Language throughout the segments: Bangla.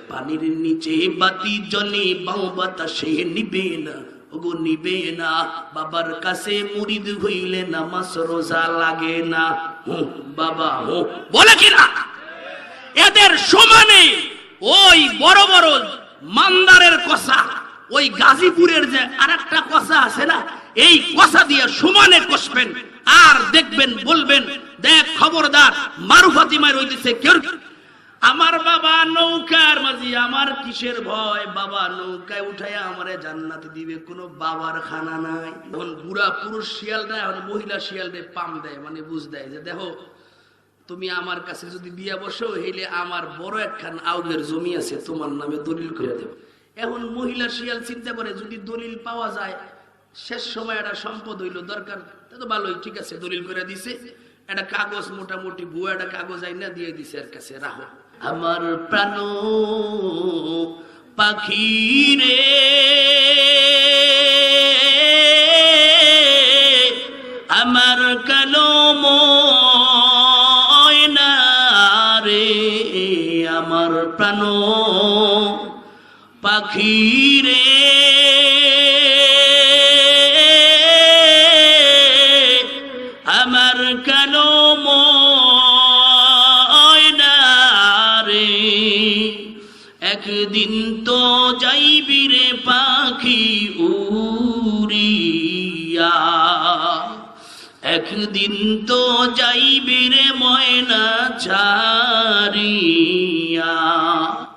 পানির নিচে বাতি জ্বলে বাউ বাতাসে নিবে না, ওগো নিবে না। বাবার কাছে মুরিদ হইলে নামাজ রোজা লাগে না। বাবা বলে কিনা? এদের সমানে ওই বড় বড় মান্দারের কষা, ওই গাজীপুরের যে আরেকটা কষা আছে না, এই কষা দিয়ে সমানে কষবেন আর দেখবেন, বলবেন দেখ খবরদার মারু ফাতিমার হইতেছে কেউ। আমার বাবা নৌকার মাঝি, আমার কিসের ভয়? বাবা নৌকায় উঠাইয়া আমারে জান্নাতে দিবে, কোনো বাবার খানা নাই। এখন বুড়া পুরুষ শিয়াল দেয়, এখন মহিলা শিয়াল দেয় পাম দেয়, মানে বুঝ দেয় যে দেখো তুমি আমার কাছে যদি বিয়া বসো হইলে আমার বড় একখান আউলের জমি আছে, তোমার নামে দলিল করে দেব। এখন মহিলা শিয়াল চিন্তা করে যদি দলিল পাওয়া যায়, শেষ সময় একটা সম্পদ হইলো দরকার, তো ভালোই, ঠিক আছে দলিল করে দিছে। একটা কাগজ মোটামুটি ভুয়া একটা কাগজ আইনা দিয়ে দিছে এর কাছে, রাখো। আমার প্রাণ পাখি রে আমার কালো ময়না রে, আমার প্রাণ পাখি রে আমার কালো ময়না রে, একদিন তো যাইবি রে পাখি উড়িয়া, একদিন তো যাইবি রে ময়না ছাড়িয়া।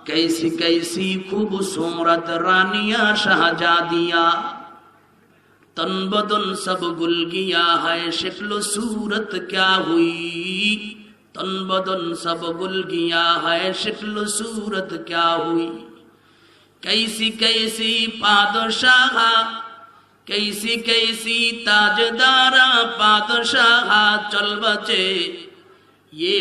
कैसी कैसी खूबसूरत रानिया शाहजादिया, तन बदन सब गुल गया है, शक्ल सूरत क्या हुई, तन बदन सब गुल गया है, शक्ल सूरत क्या हुई। कैसी कैसी पादशाह, कैसी कैसी ताजदारा पादशाह, चल बचे ये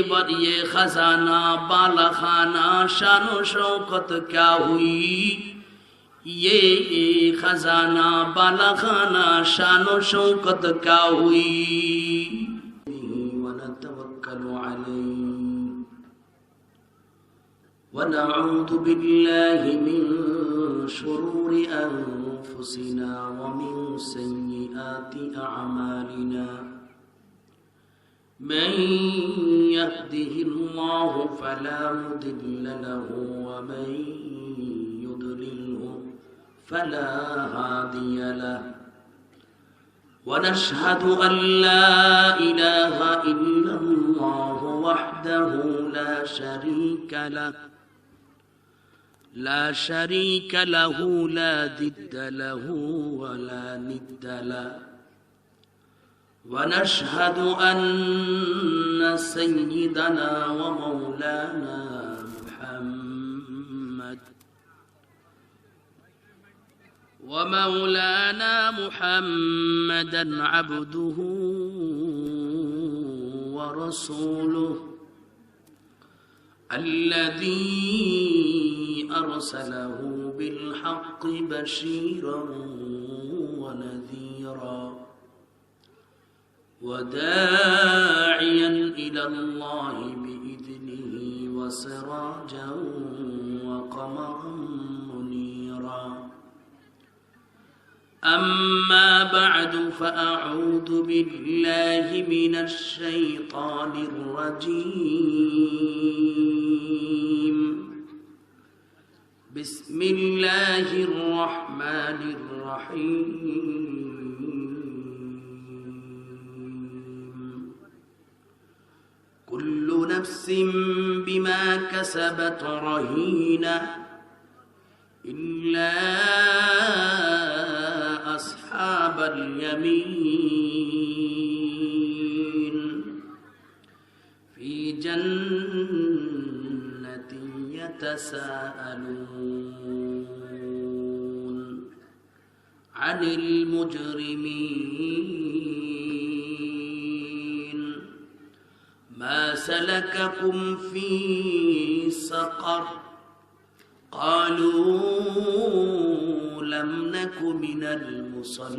खजाना बाला खाना, शानो शौकत क्या हुई, ये खजाना बाला खाना शानो शौकत क्या हुई। वनतवक्कलु अलैहि वनऊज़ु बिल्लाहि मिन शुरूरि अनफुसिना व मिन सय्यिआति अअमालिना। من يهده الله فلا مضل له ومن يضلله فلا هادي له، ونشهد أن لا إله إلا الله وحده لا شريك له، لا شريك له لا ضد له ولا ند له، ونشهد أن سيدنا ومولانا محمدا عبده ورسوله الذي أرسله بالحق بشيرا ونذيرا وداعيا إلى الله بإذنه وسراجا وقمرا منيرا. أما بعد فأعوذ بالله من الشيطان الرجيم. بسم الله الرحمن الرحيم. كل نفس بما كسبت رهينة إلا أصحاب اليمين في جنة يتساءلون عن المجرمين ما سلككم في سقر قالوا لم نك من المصلين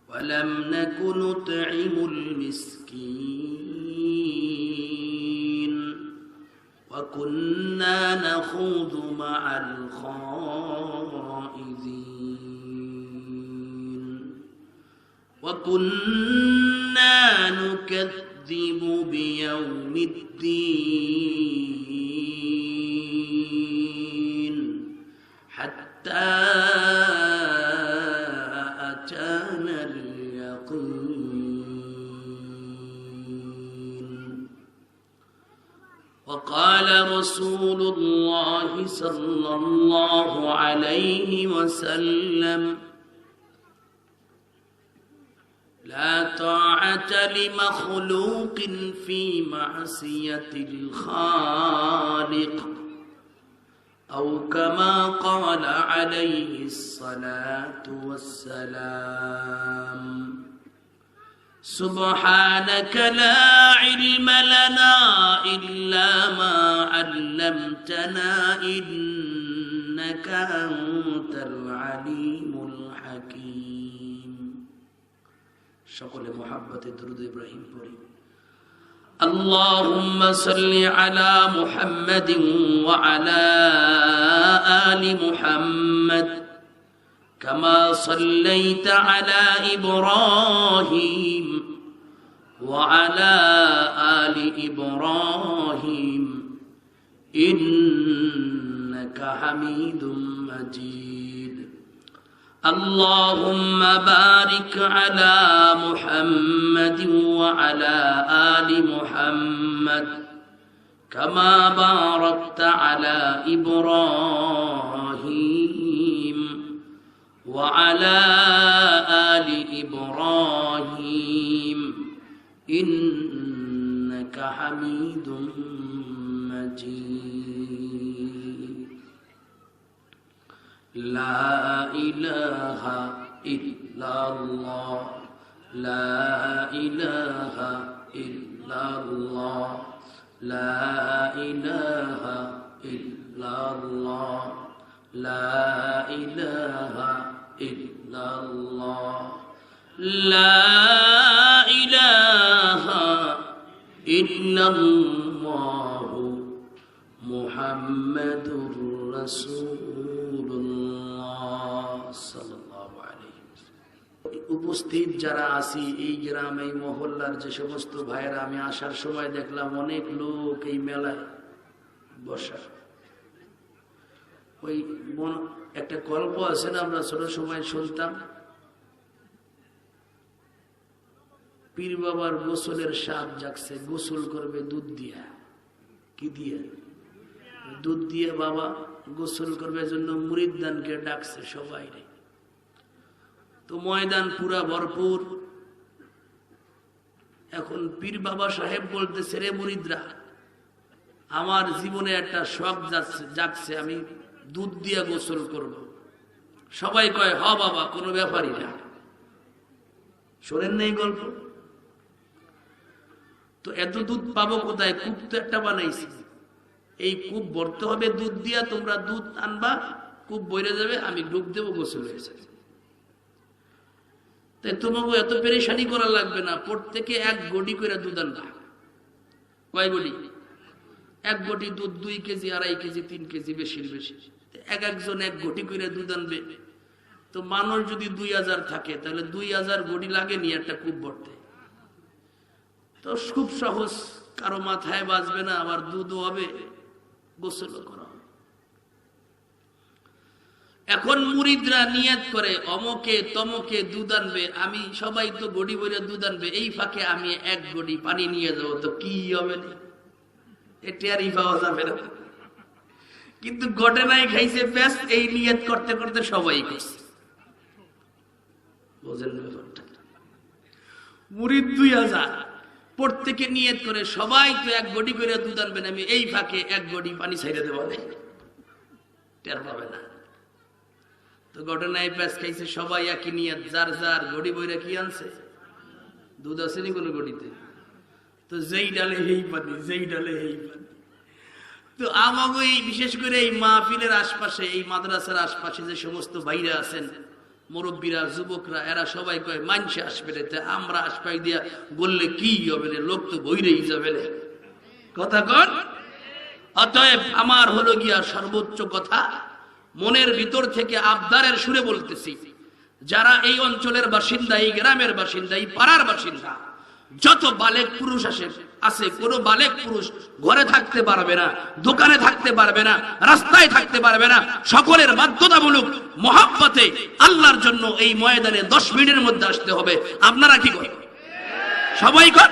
ولم نك نطعم المسكين وكنا نخوض مع الخائضين وكنا نكذب بيوم الدين حتى أتانا اليقين وقال رسول الله صلى الله عليه وسلم لا طاعة لمخلوق في معصية الخالق أو كما قال عليه الصلاة والسلام سبحانك لا علم لنا إلا ما علمتنا إنك أنت العليم الحكيم شكل محبة درود إبراهيم পড়ি اللهم صل على محمد وعلى آل محمد كما صليت على إبراهيم وعلى آل إبراهيم إنك حميد مجيد اللهم بارك على محمد وعلى آل محمد كما باركت على إبراهيم وعلى آل إبراهيم إنك حميد مجيد لا إله إلا الله لا إله إلا الله لا إله إلا الله لا إله إلا الله لا إله إلا الله محمد رسول الله صلى الله عليه وسلم উপস্থিত যারা আছি এই গ্রাম এই মহল্লার যে সমস্ত ভাইরা আমি আসার সময় দেখলাম অনেক লোক এই মেলায় বসা ওই একটা গল্প আছে না আমরা ছোট সময় শুনতাম পীর বাবার গোসলের স্বাদ জাগছে গোসল করবে দুধ দিয়া কি দিয়া দুধ দিয়ে বাবা গোসল করবে জন্য মুরিদদানকে ডাকছে সবাই তো ময়দান পুরা ভরপুর এখন পীর বাবা সাহেব বলতেছে রে মুরিদরা আমার জীবনে একটা শখ জাগছে আমি দুধ দিয়ে গোসল করব সবাই কয় হ বাবা কোনো ব্যাপারই না শোনেন না এই গল্প তো এত দুধ পাবো কোথায় কূপ তো একটা বানাইছি এই কূপ ভরতে হবে দুধ দিয়া তোমরা দুধ আনবা কূপ বইরে যাবে আমি ডুব দেবো গোসল হয়ে যাবে তাই তোমাকে এত পেরেশানি করা লাগবে না প্রত্যেকে এক গড়ি করে দুধ আনবা কয় গড়ি এক গটি দুধ 2 কেজি 2.5 কেজি 3 কেজি বেশির বেশি একজন এক গটি করে দুধ আনবে তো মানুষ যদি 2000 থাকে তাহলে 2000 গড়ি লাগে নি একটা কূপ ভরতে তো খুব সহজ কারো মাথায় বাজবে না আবার দুধও হবে গোসল করা হবে এখন মুরিদরা নিয়ত করে অমকে তমকে দুধ আনবে আমি সবাই তো গড়ি ভরে দুধ আনবে এই ফাঁকে আমি এক গড়ি পানি নিয়ে যাবো তো কি হবে না এটারই পাওয়া যাবে না কিন্তু ঘটনায় খাইছে ব্যাস এই নিয়ত করতে করতে সবাই করছে বুঝেন ব্যাপারটা মুরিদ 2000 প্রত্যেকে নিয়ত করে সবাই তো এক গড়ি করে দুধ আনবেন আমি এই ফাঁকে এক গড়ি পানি ছাইড়ে দেবো টের পাবে না তো ঘটনায় ব্যাস খাইছে সবাই একই নিয়ত যার যার গড়ি বইরা কি আনছে দুধ আসেনি কোনো গড়িতে তো যেই ডালে এই পানি যেই ডালে এই পানি তো আমাগো এই বিশেষ করে এই মাহফিলের আশপাশে এই মাদ্রাসার আশপাশে যে সমস্ত ভাইরা আছেন মুরব্বীরা যুবকরা এরা সবাই কয় মানুষে আসবে রে আমরা আশপাই দিয়া বললে কি হবে রে লোক তো বইরেই যাবে রে কথা কর অতএব আমার হলো গিয়া সর্বোচ্চ কথা, মনের ভিতর থেকে আবদারের সুরে বলতেছি, যারা এই অঞ্চলের বাসিন্দা, এই গ্রামের বাসিন্দা, এই পাড়ার বাসিন্দা, যত বালেক পুরুষ আছে, কোনো বালেক পুরুষ ঘরে থাকতে পারবে না, দোকানে থাকতে পারবে না, রাস্তায় থাকতে পারবে না, সকলের বাধ্যতামূলক মহব্বতে আল্লাহর জন্য এই ময়দানে 10 মিনিটের মধ্যে আসতে হবে। আপনারা কি করেন? সবাই কর,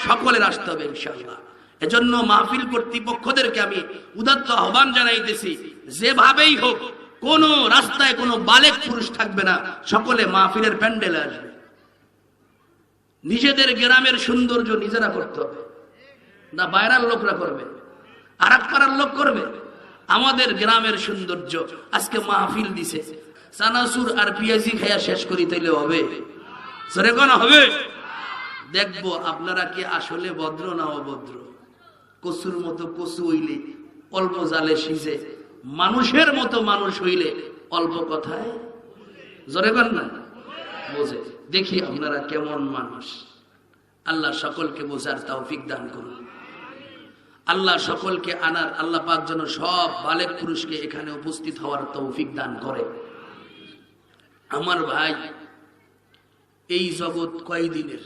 সকলের আসতে হবে ইনশাআল্লাহ। এজন্য মাহফিল কর্তৃপক্ষদেরকে আমি উদাত্ত আহ্বান জানাইতেছি, যেভাবেই হোক কোন রাস্তায় কোনো বালেক পুরুষ থাকবে না, সকলে মাহফিলের প্যান্ডেলে আসবে। নিজেদের গ্রামের সৌন্দর্য নিজেরা করতে হবে, না বাইরের লোকরা করবে, আর এক পাড়ার লোক করবে? আমাদের গ্রামের সৌন্দর্য আজকে মাহফিল দিছে, চানাচুর আর পিয়াজি খাইয়া শেষ করি তাইলে হবে? সরে কোন হবে? দেখবো আপনারা কি আসলে ভদ্র না অভদ্র। কচুর মতো কচু হইলে অল্প জালে সিজে, মানুষের মতো মানুষ হইলে অল্প কথায় জোরে কর না বোঝে। দেখি আপনারা কেমন মানুষ। আল্লাহ সকলকে বোঝার তৌফিক দান করুন। আল্লাহ সকলকে আনার, আল্লাহ পাক যেন সব বালেক পুরুষকে এখানে উপস্থিত হওয়ার তৌফিক দান করে। আমার ভাই, এই জগৎ কয়দিনের,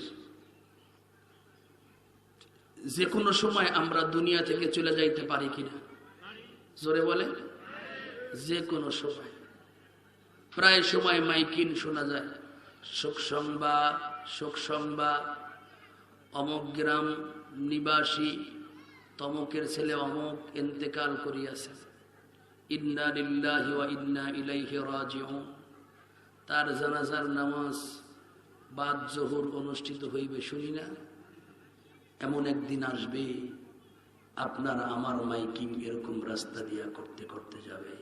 যে কোনো সময় আমরা দুনিয়া থেকে চলে যাইতে পারি কিনা? জোরে বলে, যে কোনো সময়। প্রায় সময় মাইকিন শোনা যায়, শোক সংবাদ, শোক সংবাদ, অমুক গ্রাম নিবাসী তমকের ছেলে অমুক ইন্তেকাল করিয়াছে, ইন্না লিল্লাহি ওয়া ইন্না ইলাইহি রাজিউন। তার জানাজার নামাজ বাদ জোহর অনুষ্ঠিত হইবে, শুনি না? এমন একদিন আসবে আপনারা আমার মাইকিং এরকম রাস্তা দিয়া করতে করতে যাবে।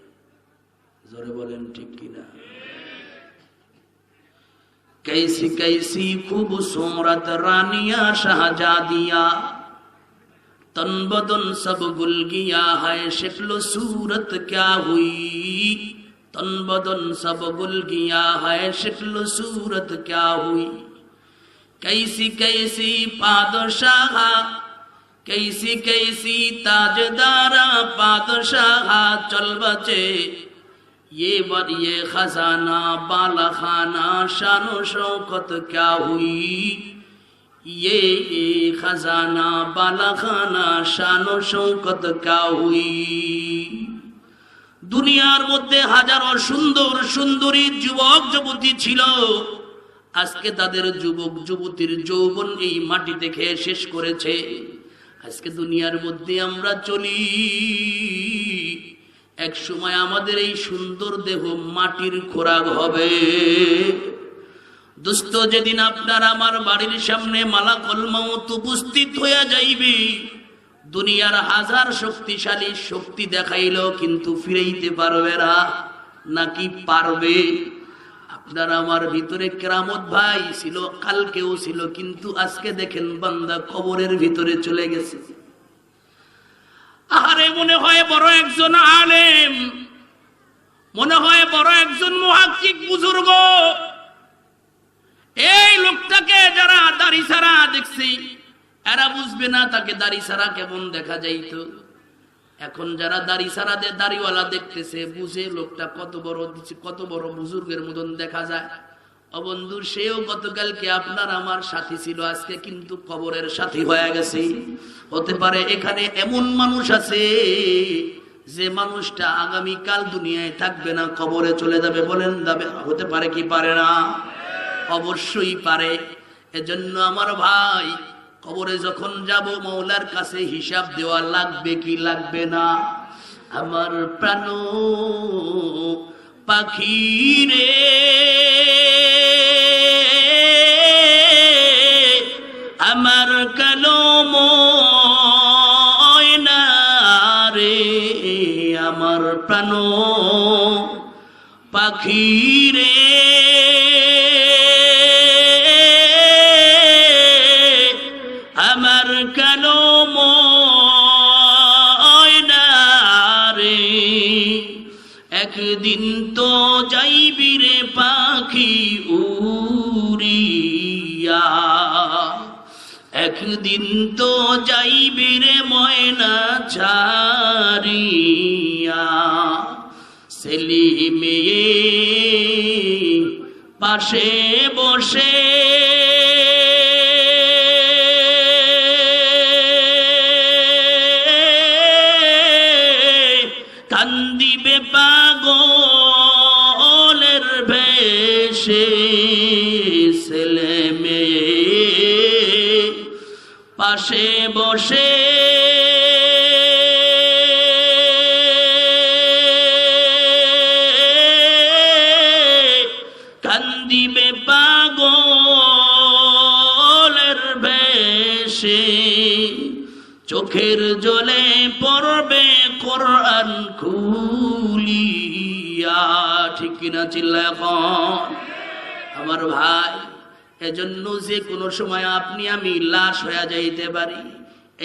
জোরে বলেন ঠিক কিনা? कैसी कैसी खूबसूरत रानियां शाहजादियां, तन बदन सब गुल गया है, शक्ल सूरत क्या हुई, तन बदन सब गुल गया है, शक्ल सूरत क्या हुई। कैसी कैसी पादशाह, कैसी कैसी ताजदारा पादशाह, चल बचे ये बर ये खजाना बाला खाना, शानो शौकत क्या हुई, ये खजाना बाला खाना शानो शौकत क्या हुई। দুনিয়ার মধ্যে হাজারো সুন্দর সুন্দরী যুবক যুবতী ছিল, আজকে তাদের যুবক যুবতীর যৌবন এই মাটিতে খেয়ে শেষ করেছে। আজকে দুনিয়ার মধ্যে আমরা চলি, এক সময় আমাদের এই সুন্দর দেহ মাটির খোরাক হবে। দোস্ত, যেদিন আপনার আমার বাড়ির সামনে মালাকুল মউত উপস্থিত হইয়া যাইবে, দুনিয়ার হাজার শক্তিশালী শক্তি দেখাইলো কিন্তু ফিরাইতে পারবে না, নাকি পারবে? আপনার আমার ভিতরে কেরামত ভাই ছিল, কালকেও ছিল, কিন্তু আজকে দেখেন বান্দা কবরের ভিতরে চলে গেছে। আরে মনে হয় বড় একজন আলেম, মনে হয় বড় একজন মুহাক্কিক বুজুর্গ। এই লোকটাকে যারা দাড়ি ছাড়া দেখছি, এরা বুঝবে না তাকে দাড়ি ছাড়া কেমন দেখা যাইতো। এখন যারা দাড়ি ছাড়া দাড়িওয়ালা দেখতেছে, বুঝে লোকটা কত বড় বুজুর্গের মতন দেখা যায়। অবন্ধু, সেও গতকালকে আপনার আমার সাথী ছিল, আজকে কিন্তু কবরের সাথী হয়ে গেছে। হতে পারে এখানে এমন মানুষ আছে যে মানুষটা আগামীকাল দুনিয়ায় থাকবে না, কবরে চলে যাবে। বলেন যাবে? হতে পারে কি পারে না? অবশ্যই পারে। এজন্য আমার ভাই, কবরে যখন যাব মওলার কাছে হিসাব দেওয়া লাগবে কি লাগবে না? আমার প্রাণ পাখি রে, আমার কালো ময়না রে, আমার প্রাণ পাখি রে, আমার কালো ময়না রে, একদিন তো যাইবি রে পাখি উড়িয়া, এক একদিন তো যাইবে রে ময়না ছাড়িয়া, ছেলে মেয়ে পাশে বসে কান্দিবে পাগলের ভেষে, ছেলে মেয়ে পাশে বসে কান্দিবে পাগলের ভেষে, চোখের জলে পড়বে কোরআন খুলিয়া। ঠিক কিনা চিল্লা এখন আমার ভাই? এজন্য যে কোনো সময় আপনি আমি লাশ হয়ে যাইতে পারি।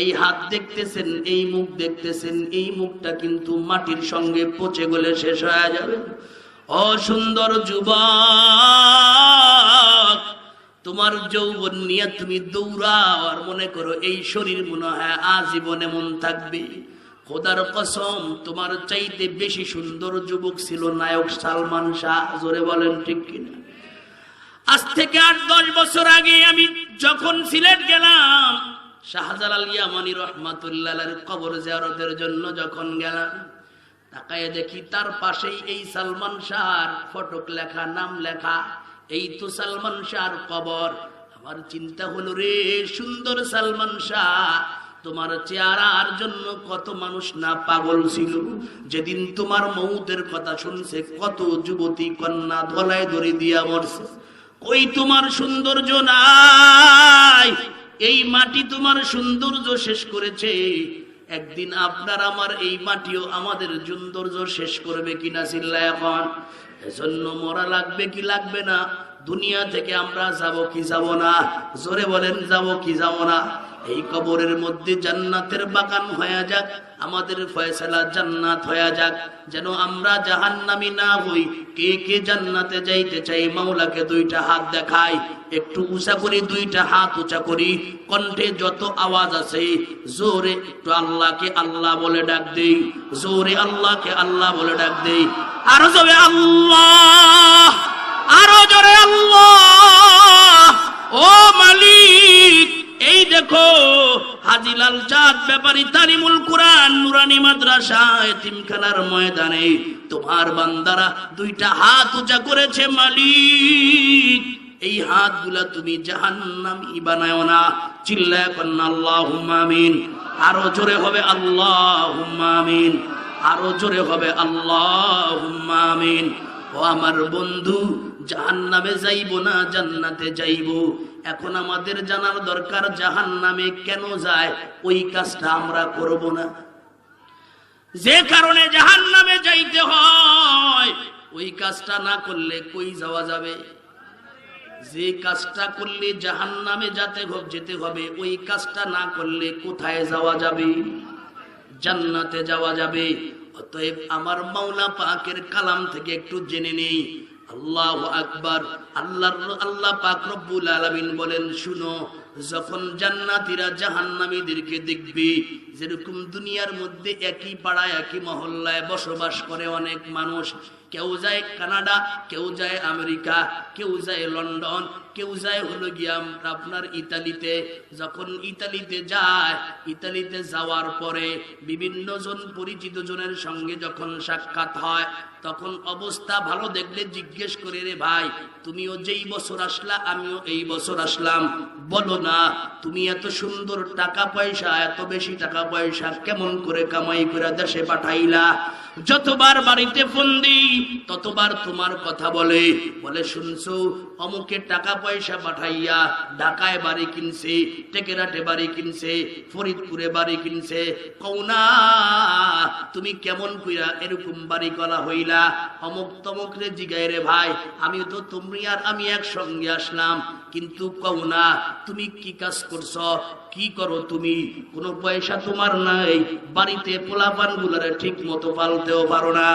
এই হাত দেখতেছেন, এই মুখ দেখতেছেন, এই মুখটা কিন্তু মাটির সঙ্গে পচে গলে শেষ হয়ে যাবে। অসুন্দর যুবক, তোমার যৌবন নিয়ে তুমি দৌড়াও আর মনে করো এই শরীর মনে হয় আজীবন এমন থাকবে। খোদার কসম, তোমার চাইতে বেশি সুন্দর যুবক ছিল নায়ক সালমান শাহ। জোরে বলেন ঠিক কিনা? আজ থেকে 8-10 বছর আগে আমি যখন সিলেট গেলাম, শাহজালাল ইয়ামানী রহমাতুল্লাহ আলাইহির কবর জিয়ারতের জন্য যখন গেলাম, তাকায় দেখি তার পাশেই এই সালমান শাহর ফটক লেখা, নাম লেখা। এই তো সালমান শাহর কবর। আমার চিন্তা হলো, রে সুন্দর সালমান শাহ, তোমার চেহারার জন্য কত মানুষ না পাগল ছিল। যেদিন তোমার মৌতের কথা শুনছে, কত যুবতী কন্যা ধলায় দড়ি দিয়া মরছে। কই তোমার সৌন্দর্য নাই? এই মাটি তোমার সৌন্দর্য শেষ করেছে। একদিন আপনার আমার এই মাটিও আমাদের সৌন্দর্য শেষ করবে কিনা চিল্লা এখন? এজন্য মরা লাগবে কি লাগবে না? দুনিয়া থেকে আমরা যাব কি যাব না? জোরে বলেন, যাব কি যাব না? এই কবরের মধ্যে জান্নাতের বাগান হয়ে যাক, আমাদের ফয়সালা জান্নাত হয়ে যাক, যেন আমরা জাহান্নামী না হই। কে কে জান্নাতে যাইতে চাই? মাওলাকে দুইটা হাত দেখাই, একটু উঁচা করি, দুইটা হাত উঁচা করি, কণ্ঠে যত আওয়াজ আছে জোরে একটু আল্লাহকে আল্লাহ বলে ডাক দেই, জোরে আল্লাহকে আল্লাহ বলে ডাক দেই। আরো জোরে আল্লাহ, আরো জোরে আল্লাহ। ও মালিক, এই দেখো হাজিলাল চাঁদ ব্যাপারী তালিমুল কুরআন নুরানি মাদ্রাসা এতিমখানার ময়দানে তোমার বান্দারা দুইটা হাত উঁচা করেছে। মালিক, এই হাতগুলা তুমি জাহান্নামী বানায়ো না। চিল্লায় কন্না আল্লাহুম্মা আমিন। আরো জোরে হবে আল্লাহুম্মা আমিন, আরো জোরে হবে আল্লাহুম্মা আমিন। ও আমার বন্ধু, জাহান্নামে যাইব না জান্নাতে যাইব। এখন আমাদের জানার দরকার জাহান্নামে কেন যায়, ওই কাজটা আমরা করব না। যে কারণে জাহান্নামে যাইতে হয়, ওই কাজটা না করলে কই যাওয়া যাবে? যে কাজটা করলে জাহান্নামে যেতে হবে, ওই কাজটা না করলে কোথায় যাওয়া যাবে? জান্নাতে যাওয়া যাবে। অতএব আমার মাওলা পাকের কালাম থেকে একটু জেনে নেই। আল্লাহু আকবার। আল্লাহ পাক রব্বুল আলামিন বলেন, শুনো, যখন জান্নাতীরা জাহান্নামীদেরকে দেখবে, যেরকম দুনিয়ার মধ্যে একই পাড়ায় একই মহল্লায় বসবাস করে অনেক মানুষ, কেউ যায় কানাডা, কেউ যায় আমেরিকা, কেউ যায় লন্ডন, কেউ যায় হলো গিয়া আপনার ইতালিতে। যখন ইতালিতে যায়, ইতালিতে যাওয়ার পরে বিভিন্ন জন পরিচিত জনের সঙ্গে যখন সাক্ষাৎ হয়, তখন অবস্থা ভালো দেখলে জিজ্ঞেস করে, রে ভাই, তুমিও যেই বছর আসলা, আমিও এই বছর আসলাম, বলো না তুমি এত সুন্দর টাকা পয়সা, এত বেশি টাকা পয়সা কেমন করে কামাই করে দেশে পাঠাইলা? যতবার বাড়িতে ফোন দিই ততবার তোমার কথা বলে, শুনছো অমুকে টাকা পয়সা পাঠাইয়া ঢাকায় বাড়ি কিনছে, টেকেরাটে বাড়ি কিনছে, ফরিদপুরে বাড়ি কিনছে। কও না তুমি কেমন কইরা এরকম বাড়ি করা হইলা? অমুক তমুক রে জিগায়, রে ভাই, আমি তো তুমি আর আমি একসঙ্গে আসলাম, কিন্তু কও না তুমি কি কাজ করছো? কি করো তুমি? কোনো পয়সা তোমার নাই, বাড়িতে পোলাপান গুলারে ঠিক মতো পালতেও পারো না।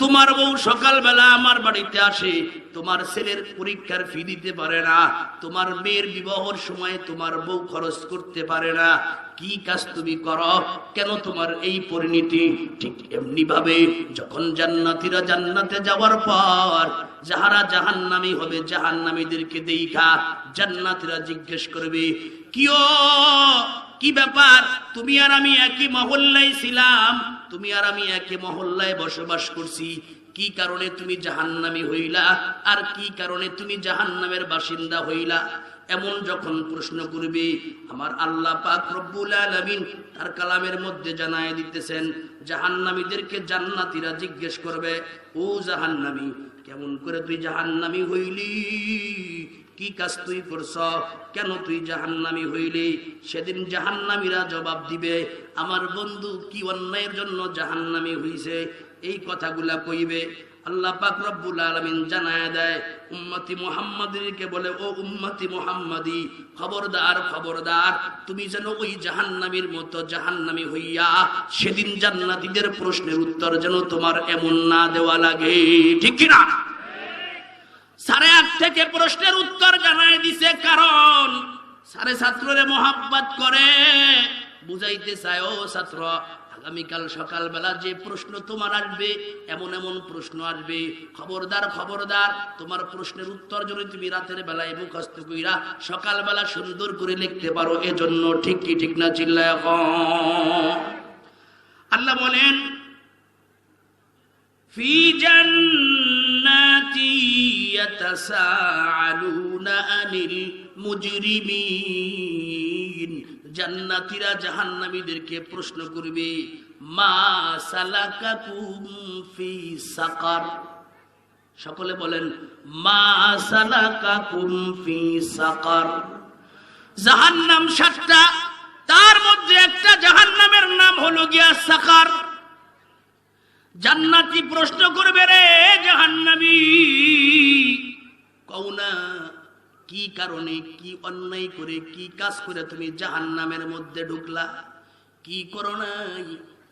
তোমার বউ সকালবেলা আমার বাড়িতে আসে, তোমার ছেলের পরীক্ষার ফি দিতে পারে না, তোমার মেয়ের বিবাহের সময় তোমার বউ খরচ করতে পারে না। কি কাজ তুমি করো? কেন তোমার এই পরিণতি? ঠিক এমনি ভাবে যখন জান্নাতীরা জান্নাতে যাওয়ার পর যাহারা জাহান্নামী হবে, জাহান্নামীদেরকে দেখা জান্নাতীরা জিজ্ঞেস করবে, কি ব্যাপার? তুমি আর আমি একই মহল্লায় ছিলাম, তুমি আর আমি একই মহল্লায় বসবাস করছি, কি কারণে তুমি জাহান্নামী হইলা? আর কি কারণে তুমি জাহান্নামের বাসিন্দা হইলা? এমন যখন প্রশ্ন করবে, আমার আল্লাহ পাক রব্বুল আলামিন তার কালামের মধ্যে জানায় দিতেছেন, জাহান্নামীদেরকে জান্নাতীরা জিজ্ঞেস করবে, ও জাহান্নামী, কেমন করে তুই জাহান্নামী হইলি? কি কাজ তুই করছ? কেন তুই জাহান্নামী হইলি? সেদিন জাহান্নামীরা জবাব দিবে, আমার বন্ধু কি অন্যায়ের জন্য জাহান্নামী হইছে, এই কথাগুলা কইবে। আল্লাহ পাক রব্বুল আলামিন জানায় দেয় উম্মতি মুহাম্মাদীকে, বলে, ও উম্মতি মুহাম্মাদী, খবরদার খবরদার, তুমি যেন ওই জাহান্নামীর মতো জাহান্নামী হইয়া সেদিন জান্নাতীদের প্রশ্নের উত্তর যেন তোমার এমন না দেওয়া লাগে। ঠিক কিনা? 8:30 থেকে প্রশ্নের উত্তর জানায় দিছে, কারণ সারে ছাত্ররে মোহাব্বত করে, বুঝাইতে চায়, ও ছাত্র, আগামীকাল সকালবেলা যে প্রশ্ন তোমার আসবে, এমন এমন প্রশ্ন আসবে, খবরদার খবরদার, তোমার প্রশ্নের উত্তর যদি তুমি রাতের বেলায় মুখস্থ কইরা সকালবেলা সুন্দর করে লিখতে পারো, এজন্য। ঠিক কি ঠিক না? চিল্লায় আল্লাহ বলেন, ফি জান্নাতি ইয়াতাসাআলুনা আনিল মুজরিমিন, জান্নাতীরা জাহান্নামীদেরকে প্রশ্ন করবে, মা সালাকাকুম ফি সাকার। সকলে বলেন, মা সালাকাকুম ফি সাকার। জাহান্নাম 7টা, তার মধ্যে একটা জাহান্নামের নাম হলো গিয়া সাকার। জান্নাতি প্রশ্ন করবে, রে জাহান্নামী, কওনা, কি কারণে, কি অন্যায় করে, কি কাজ করে তুমি জাহান্নামের মধ্যে ঢুকলা? কি করো নাই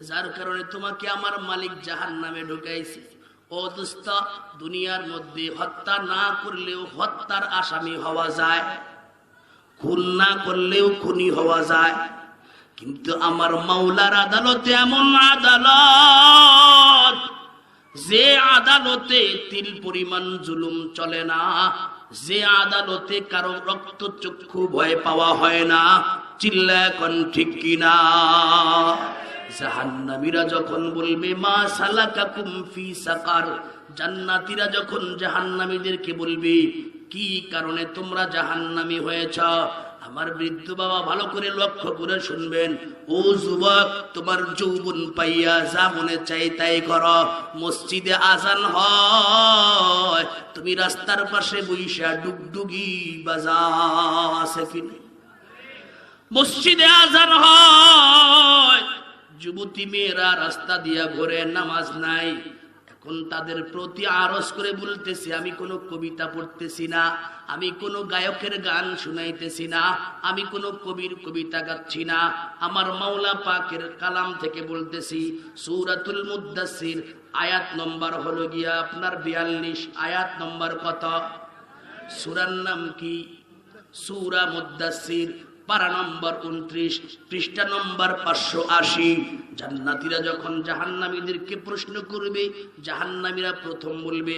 যার কারণে তোমাকে আমার মালিক জাহান্নামে ঢুকাইছে? ও দোস্ত, দুনিয়ার মধ্যে হত্যা না করলেও হত্যার আসামি হওয়া যায়, খুন না করলেও খুনি হওয়া যায়, কিন্তু আমার মাওলার আদালতে এমন আদালত, যে আদালতে তিল পরিমাণ জুলুম চলে না, যে আদালতে কারো রক্ত চক্ষু ভয় পাওয়া হয় না। চিল্লায় কোন ঠিক কিনা? জাহান্নামীরা যখন বলবে, মা সালাকাকুম ফি সাকার, জান্নাতীরা যখন জাহান্নামীদেরকে বলবে, কি কারণে তোমরা জাহান্নামী হয়েছ? আমার বৃদ্ধ বাবা ভালো করে লক্ষ্য করে শুনবেন, ও যুবক, তোমার যৌবন পাইয়া যা মনে চাই তাই করো। মসজিদে আজান হয়, তুমি রাস্তার পাশে বইসা ডুগডুগি বাজা, আছে কিনা? মসজিদে আজান হয়, যুবতী মেয়েরা রাস্তা দিয়া ঘুরে, নামাজ নাই। এখন তাদের প্রতি আরজ করে বলতেছি, আমি কোনো কবিতা পড়তেছি না, আমি কোনো গায়কের গান শুনাইতেছি না, আমি কোনো কবির কবিতা গাচ্ছি না, আমার মাওলা পাকের কালাম থেকে বলতেছি। সূরাতুল মুদ্দাসসির আয়াত নম্বর হলো গিয়া আপনার 42। আয়াত নম্বর কত? সূরার নাম কি? সূরা মুদ্দাসসির, পারা নম্বর 29, পৃষ্ঠা নম্বর 580। জান্নাতীরা যখন জাহান্নামীদেরকে প্রশ্ন করবে, জাহান্নামীরা প্রথম বলবে,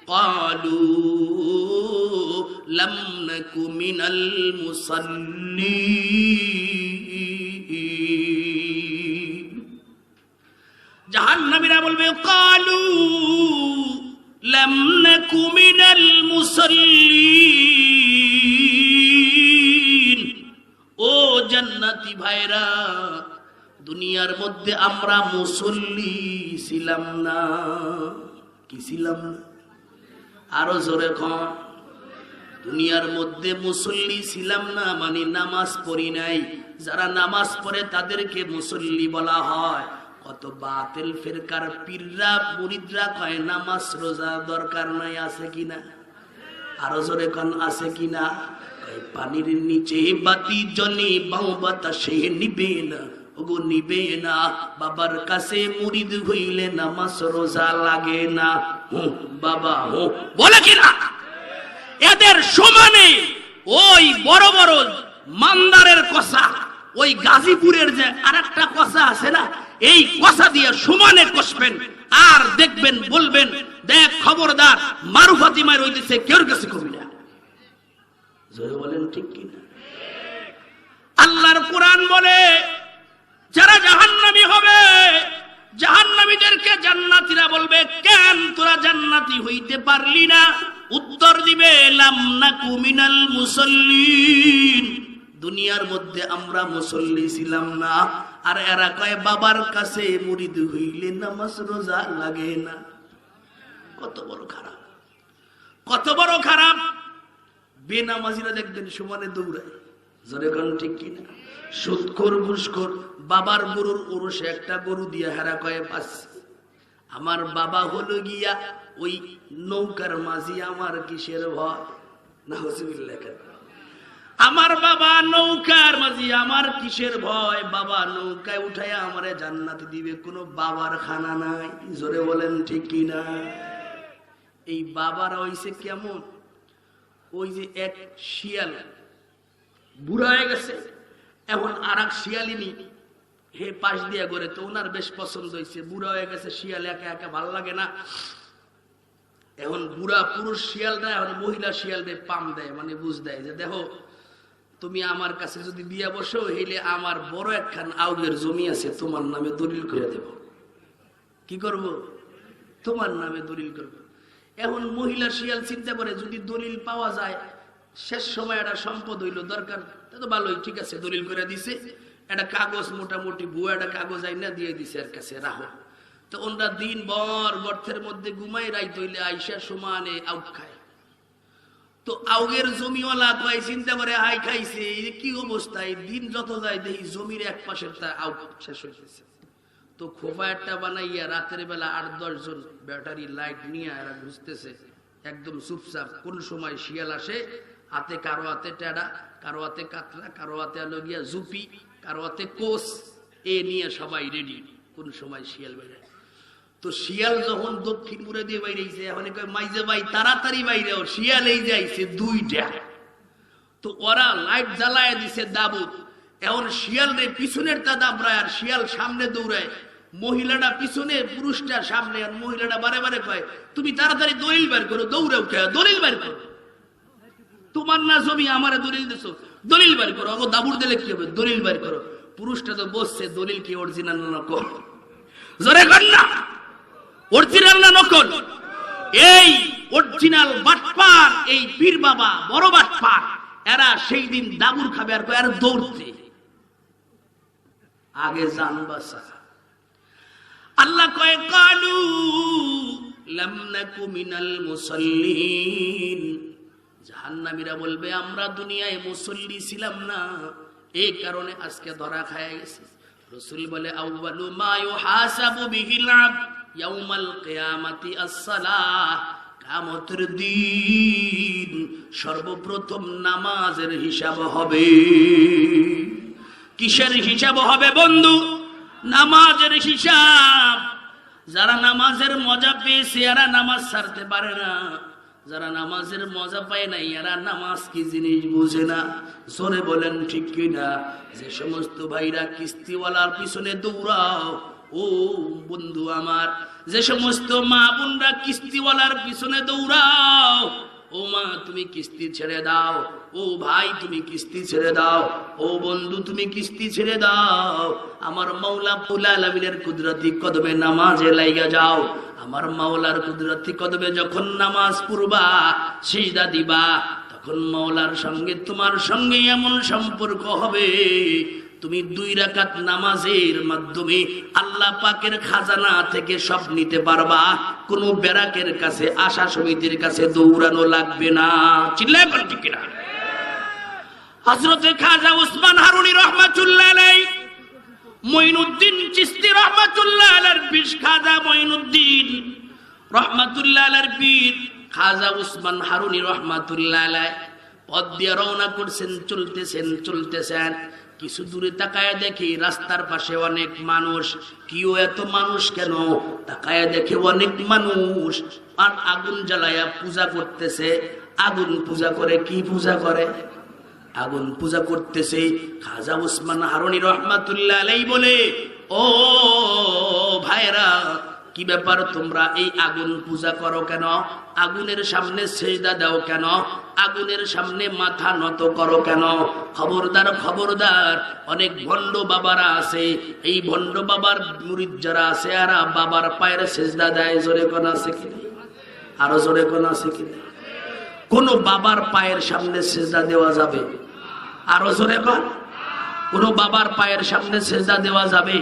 ক্বালু লাম নাকু মিনাল মুসাল্লিন। জাহান্নামীরা বলবে, ক্বালু লাম নাকু মিনাল মুসাল্লিন। ও জান্নাতি ভাইরা, দুনিয়ার মধ্যে আমরা মুসল্লি ছিলাম না। কি ছিলাম না? আরো জোরে কন। দুনিয়ার মধ্যে মুসল্লি ছিলাম না মানে নামাজ পড়ি নাই। যারা নামাজ পড়ে তাদেরকে মুসল্লি বলা হয়। কত বাতিল ফিরকার পীররা মুরিদরা কয় নামাজ রোজা দরকার নাই, আছে কিনা? আরো জোরে কন, আছে কিনা? পানির নিচে বাতি জ্বলে বাউ বাতাসে নিবে না, ওগো নিবে না। বাবার কাছে মুরিদ হইলে নামাজ রোজা লাগে না। বাবা বলে কিনা? এদের সমানে ওই বড় বড় মান্দারের কষা, ওই গাজীপুরের যে আরেকটা কষা আছে না, এই কষা দিয়ে সমানে কষবেন আর দেখবেন, বলবেন দেখ খবরদার মারুফাতিমার হইতেছে কেউ কাছে কবি না। জোরে বলেন ঠিক কিনা? আল্লাহর কোরআন বলে যারা জাহান্নামী হবে, জাহান্নামীদেরকে জান্নাতীরা বলবে কেন তোরা জান্নাতি হইতে পারলি না? উত্তর দিবে লাম নাকু মিনাল মুসাল্লিন, দুনিয়ার মধ্যে আমরা মুসল্লি ছিলাম না। আর এরা কয় বাবার কাছে মুরিদ হইলে নামাজ রোজা লাগে না। কত বড় খারাপ, কত বড় খারাপ। বেনামাজিরা দেখবেন সমানে দৌড়ায়। জোরে কোন ঠিক কিনা? সুদখোর ঘুষখোর বাবার গরুর ওরসে একটা গরু দিয়ে হেরা কয়ে পাচ্ছে, আমার বাবা হলো গিয়া ওই নৌকার মাঝি, আমার কিসের ভয়? নাউজুবিল্লাহ। আমার বাবা নৌকার মাঝি, আমার কিসের ভয়? বাবা নৌকায় উঠাইয়া আমারে জান্নাত দিবে, কোনো বাবার খানা নাই। জোরে বলেন ঠিক কিনা? এই বাবারা হইছে কেমন? ওই যে এক শিয়াল বুড়া হয়ে গেছে, এখন আর এক শিয়ালিনী হে পাশ দিয়া করে, তো ওনার বেশ পছন্দ হয়েছে। বুড়া হয়ে গেছে শিয়াল, একা একা ভাল লাগে না। এখন বুড়া পুরুষ শিয়াল দেয়, এখন মহিলা শিয়াল দেয় পাম দেয়, মানে বুঝ দেয় যে দেখো তুমি আমার কাছে যদি বিয়া বসো, হইলে আমার বড় একখান আউগের জমি আছে, তোমার নামে দলিল করে দেব। কি করব? তোমার নামে দলিল করব। এখন মহিলা শিয়াল চিন্তা করে যদি দলিল পাওয়া যায়, শেষ সময় একটা সম্পদ হইল দরকার, তো ভালোই, ঠিক আছে দলিল করে দিছে। একটা কাগজ মোটামুটি বুয়া একটা কাগজ আইনা দিয়ে দিছে এর কাছে, রাহো। তো ওনরা দিন ভর গর্তের মধ্যে ঘুমাই, রাইত হইলে আইসা সমানে আউট খায়। তো আউগের জমিওয়ালা কয় চিন্তা করে হাই খাইছে, কি অবস্থায় দিন যত যায় দেখি জমির এক পাশের তা আউট শেষ হইতেছে। তো খোপা একটা বানাইয়া রাতের বেলা 8-10 জন ব্যাটারি লাইট নিয়ে এরা ঘুরতেছে একদম চুপচাপ। কোন সময় শিয়াল আসে, হাতে কারো হাতে টেডা, কারো হাতে কাতরা, কারো হাতে আলো গিয়া জুপি, কারো হাতে কোষ, এ নিয়ে সবাই রেডি, কোন সময় শিয়াল বেড়ে। তো শিয়াল যখন দক্ষিণ মুড়ে দিয়ে বাইরেছে, এখন কয় মাইজে ভাই তাড়াতাড়ি বাইরেও, শিয়াল এই যাইছে 2টা। তো ওরা লাইট জ্বালায় দিছে দাবুত। এখন শিয়াল রে পিছনের তা দাবড়ায় আর শিয়াল সামনে দৌড়ায়, মহিলাটা পিছনে পুরুষটা সামনে। আর মহিলাটা বারে বারে কয় তুমি তাড়াতাড়ি দলিল বের করো, দৌড়ে উঠে দলিল বের করো, তোমার না জমি আমারে দলিল দিছো, দলিল বের করো। ওগো দাবুর দিলে কি হবে? দলিল বের করো। পুরুষটা তো বসছে, দলিল কি অরিজিনাল না নকল? জোরে কর না, অরিজিনাল না নকল? এই অরিজিনাল বাটপার, এই পীর বাবা বড় বাটপার, এরা সেই দিন দাবুর খাবে আর কয় আর দৌড়তে আগে জান বাঁচা। আল্লাহ কয় কালু লাম নাকু মিনাল মুসাল্লিন, জাহান্নামীরা বলবে আমরা দুনিয়ায় মুসল্লি ছিলাম না, এই কারণে আজকে ধরা খায় গেছে। রাসূল বলে আউয়ালু মা ইউহাসাবু বিহিল আবদ ইয়াউমাল কিয়ামাতি আস-সালাহ, কিয়ামতের দিন সর্বপ্রথম নামাজের হিসাব হবে। কিসের হিসাব হবে বন্ধু? নামাজের হিসাব। যারা নামাজের মজা পেয়েছে এরা নামাজ ছাড়তে পারে না, যারা নামাজের মজা পায় না এরা নামাজ কি জিনিস বুঝে না। জোরে বলেন ঠিক কিনা? যে সমস্ত ভাইরা কিস্তিওয়ালার পিছনে দৌড়াও, ও বন্ধু আমার, যে সমস্ত মা বোনরা কিস্তিওয়ালার পিছনে দৌড়াও, ও মা তুমি কিস্তি ছেড়ে দাও, ও ভাই তুমি কিস্তি ছেড়ে দাও, ও বন্ধু তুমি কিস্তি ছেড়ে দাও। আমার মাওলা রব্বুল আলামিনের কুদরতি কদমে নামাজে লাইগা যাও। আমার মাওলার কুদরতি কদমে যখন নামাজ পড়বা, সিজদা দিবা, তখন মাওলার সঙ্গে তোমার সঙ্গে এমন সম্পর্ক হবে, তুমি 2 রাকাত নামাজের মাধ্যমে আল্লাহ পাকের খাজানা থেকে সব নিতে পারবা। কোন বেরাকের কাছে, আশা সমিতির কাছে দৌড়ানো লাগবে না। চিল্লায় বলেন ঠিক কিনা? হযরতে খাজা উসমান হারুনি রাহমাতুল্লাহ আলাইহি, মঈনুদ্দিন চিশতি রাহমাতুল্লাহ আলাইহির পীর খাজা মঈনুদ্দিন রাহমাতুল্লাহ আলাইহির পীর খাজা উসমান হারুনি রাহমাতুল্লাহ আলাইহি পথ দিয়ে রওনা করছেন, চলতেছেন। কিছু দূরে তাকায় দেখি রাস্তার পাশে অনেক মানুষ। কিও এত মানুষ কেন? তাকায় দেখে অনেক মানুষ আর আগুন জ্বালায়া পূজা করতেছে। আগুন পূজা করে, কি পূজা করে? আগুন পূজা করতেছে। খাজা উসমান হারুনি রহমাতুল্লাহ আলাইহি বলে, ও ভাইরা, কি ব্যাপার, তোমরা এই আগুন পূজা করো কেন? আগুনের সামনে সেজদা দাও কেন? আগুনের সামনে মাথা নত করো কেন? খবরদার, অনেক ভণ্ড বাবারা আছে, এই ভণ্ড বাবার মুরিদ যারা আছে এরা বাবার পায়ের সেজদা দেয়। জোরে কোন আছে কি? আরো জোরে কোন আছে কি? কোন বাবার পায়ের সামনে সেজদা দেওয়া যাবে? আরো জোরে কোন? কোন বাবার পায়ের সামনে সেজদা দেওয়া যাবে?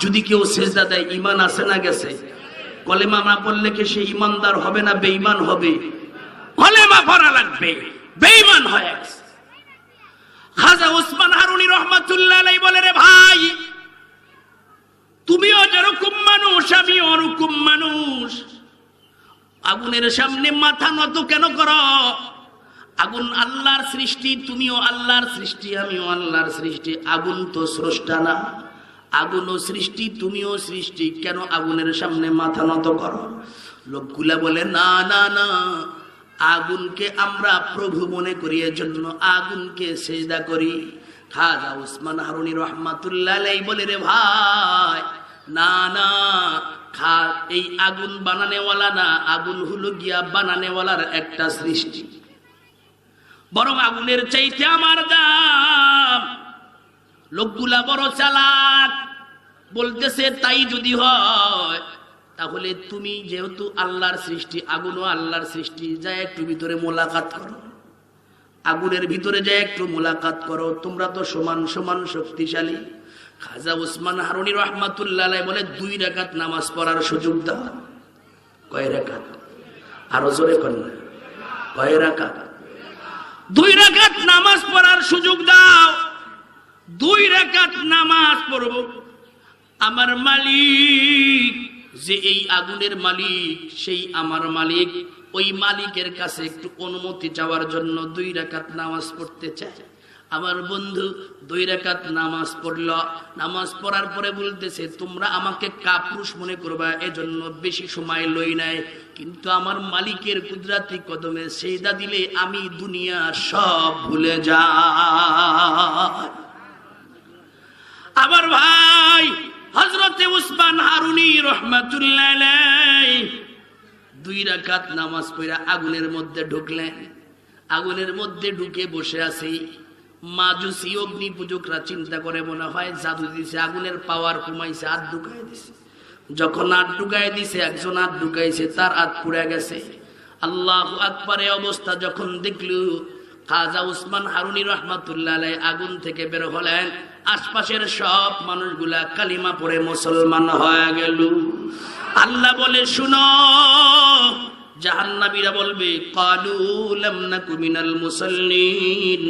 যদি কেউ সেজদা দেয়, ঈমান আছে না গেছে? কলেমা না পড়লে কি সে ঈমানদার হবে না বেঈমান হবে? কলেমা পড়া লাগবে, বেঈমান হয়ে গেছে। খাজা উসমান হারুনি রহমাতুল্লাহ আলাইহি বলে, রে ভাই, তুমিও যেরকম মানুষ আমিও ওরকম মানুষ। আগুনের সামনে মাথা নত কেন করো? আগুন আল্লাহর সৃষ্টি, তুমিও আল্লাহর সৃষ্টি, আমিও আল্লাহর সৃষ্টি। আগুন তো স্রষ্টা না? আগুনও সৃষ্টি, তুমিও সৃষ্টি, কেন আগুনের সামনে মাথা নত করো? লোকগুলা বলে, না না না, আগুনকে আমরা প্রভু মনে করি, এজন্য আগুনকে সেজদা করি। খাজা উসমান হারুনি রহমাতুল্লাহ আলাইহি বলে, রে ভাই, না না, এই আগুন বানানেওয়ালা না, আগুন হলো গিয়া বানানেওয়ালার একটা সৃষ্টি। বরং আগুনের চাইতে আমার দাম। লোকগুলা বড় চালাক, বলতেছে তাই যদি হয় তাহলে তুমি যেহেতু আল্লাহর সৃষ্টি, আগুনও আল্লাহর সৃষ্টি, যায় একটু ভিতরে মোলাকাত করো, আগুনের ভিতরে যায় একটু মোলাকাত করো, তোমরা তো সমান সমান শক্তিশালী। খাজা উসমান হারুনি রহমাতুল্লাহ আলাইহি বলে, 2 রাকাত নামাজ পড়ার সুযোগ দাও। কয় রাকাত? আরো জোরে কোন? কয় রাকাত? 2 রাকাত নামাজ পড়ার সুযোগ দাও। 2 রাকাত নামাজ পড়ব। আমার মালিক, যে এই আগুনের মালিক, সেই আমার মালিক, ওই মালিকের কাছে একটু অনুমতি চাওয়ার জন্য 2 রাকাত নামাজ পড়তে চাই। আমার বন্ধু 2 রাকাত নামাজ পড়ল। নামাজ পড়ার পরে বলতেছে, তোমরা আমাকে কাপুরুষ মনে করবা, এজন্য বেশি সময় লই নাই, কিন্তু আমার মালিকের কুদরতি কদমে সেজদা দিলে আমি দুনিয়া সব ভুলে যাই। আমার ভাই হযরতে উসমান হারুনি রাহমাতুল্লাহ আলাইহি 2 রাকাত নামাজ পড়া আগুনের মধ্যে ঢুকলেন। আগুনের মধ্যে ঢুকে বসে আছি। মাজুসি অগ্নি পূজকরা চিন্তা করে মনে হয় জাদু দিছে, আগুনের পাওয়ার কমাইছে, হাত ঢুকায় দিছে। যখন হাত ঢুকায় দিছে, একজন হাত ঢুকাইছে, তার হাত পুড়ে গেছে। আল্লাহু আকবার। এই অবস্থা যখন দেখলো, খাজা উসমান হারুনি রাহমাতুল্লাহ আলাইহি আগুন থেকে বের হলেন। আশপাশের সব মানুষগুলা কালিমা পড়ে মুসলমান হয়ে গেল। আল্লাহ বলে, শুনো, জাহান্নামীরা বলবে, ক্বালু লাম নাকু মিনাল মুসাল্লিন,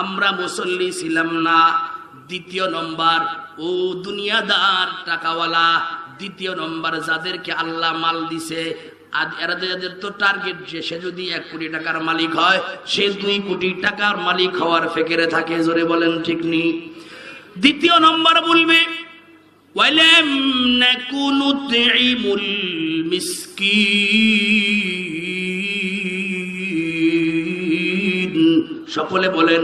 আমরা মুসল্লি ছিলাম না। দ্বিতীয় নম্বর, ও দুনিয়াদার টাকাওয়ালা, দ্বিতীয় নম্বর যাদেরকে আল্লাহ মাল দিছে, এদের তো টার্গেট যে সে যদি 1 কোটি টাকার মালিক হয়, সে 2 কোটি টাকার মালিক হওয়ার ফিকিরে থাকে। জোরে বলেন ঠিক নেই? দ্বিতীয় নম্বর বলবে, ওয়ালাম নাকুনু তুইমুল মিসকিন। সকলে বলেন,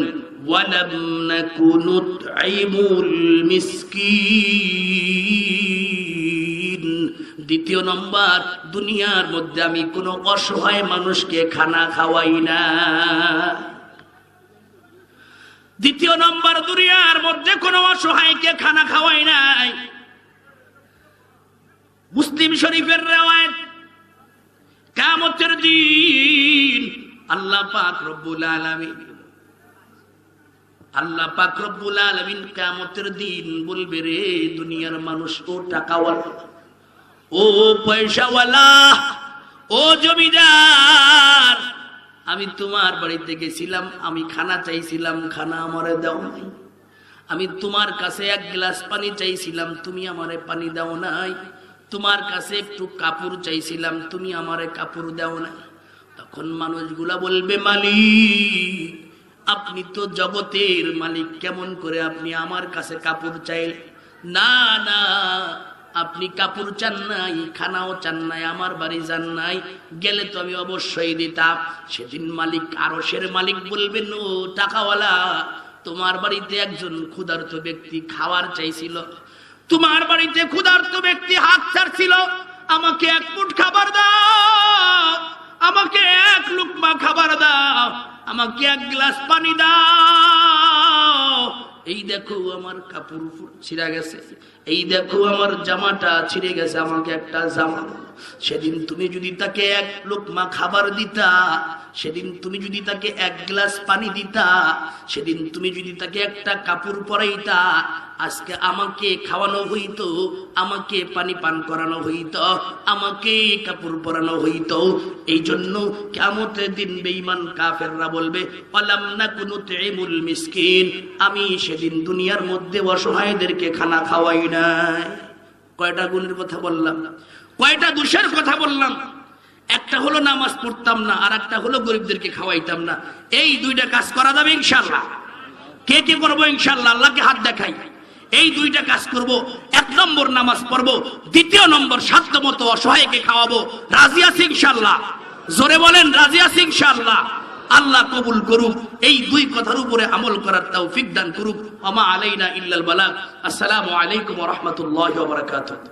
ওয়ালাম নাকুনু তুইমুল মিসকিন। দ্বিতীয় নম্বর, দুনিয়ার মধ্যে আমি কোনো অসহায় মানুষকে খানা খাওয়াই না। দ্বিতীয় নম্বর, দুনিয়ার মধ্যে কোনো অসহায়কে খানা খাওয়াই নাই। মুসলিম শরীফের রিওয়ায়াত, কিয়ামতের দিন আল্লাহ পাক রব্বুল আলামিন কিয়ামতের দিন বলবে, রে দুনিয়ার মানুষ, ও টাকাওয়ালা, ও পয়সাওয়ালা, ও জমিদার, আমি তোমার বাড়িতে গেছিলাম, আমি খানা চাইছিলাম, খানা আমারে দাও নাই। আমি তোমার কাছে 1 গ্লাস পানি চাইছিলাম, তুমি আমারে পানি দাও নাই। তোমার কাছে একটু কাপড় চাইছিলাম, তুমি আমারে কাপড় দাও নাই। তখন মানুষগুলা বলবে, মালিক, আপনি তো জগতের মালিক, কেমন করে আপনি আমার কাছে কাপড় চাইলেন? না না, আপনি কাপড় চান নাই, খানাও চান নাই, আমার বাড়ি যান নাই, গেলে তো আমি অবশ্যই দিতাম। সেদিন মালিক, আরশের মালিক বলবেন, ও টাকাওয়ালা, তোমার বাড়িতে একজন ক্ষুধার্ত ব্যক্তি খাওয়ার চাইছিল, তোমার বাড়িতে ক্ষুধার্ত ব্যক্তি হাত ছাড়ছিল, আমাকে এক মুঠ খাবার দাও, আমাকে এক লুকমা খাবার দাও, আমাকে এক গ্লাস পানি দাও। এই দেখো আমার কাপড় ছিঁড়া গেছে, এই দেখো আমার জামাটা ছিঁড়ে গেছে, আমাকে একটা জামা। সেদিন তুমি যদি তাকে এক লোকমা খাবার দিতা, সেদিন তুমি যদি তাকে এক গ্লাস পানি দিতা, সেদিন তুমি যদি তাকে একটা কাপড় পরাইতা, আজকে আমাকে খাওয়ানো হইতো, আমাকে পানি পান করানো হইতো, আমাকে কাপড় পরানো হইতো। এই জন্য কিয়ামতের দিন বেঈমান কাফেররা বলবে, ওয়ালাম নাকু নুতঈমুল মিসকিন, আমি সেদিন দুনিয়ার মধ্যে অসহায়দেরকে খানা খাওয়াই নাই। কয়টা গুণের কথা বললাম, কয়টা দোষের কথা বললাম? একটা হলো নামাজ পড়তাম না, আর একটা হলো গরিবদেরকে খাওয়াইতাম না। এই দুইটা কাজ করা যাবে ইনশাআল্লাহ? কে কে করবো ইনশাআল্লাহ? আল্লাহকে হাত দেখাই। এই দুইটা কাজ করব। এক নম্বর নামাজ পড়বো, দ্বিতীয় নম্বর সাধ্যমতো অসহায়কে খাওয়াবো। রাজি আছি ইনশাআল্লাহ? জোরে বলেন, রাজি আছি ইনশাআল্লাহ? আল্লাহ কবুল করুক, এই দুই কথার উপরে আমল করার তৌফিক দান করুক। ওমা আলাইনা ইল্লাল বালাগ। আসসালামু আলাইকুম ওয়া রাহমাতুল্লাহি ওয়া বারাকাতুহু।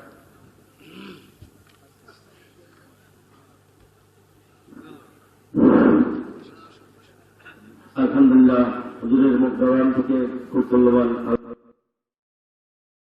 আলহামদুলিল্লাহ, হুজুরের মুখ থেকে খুব মূল্যবান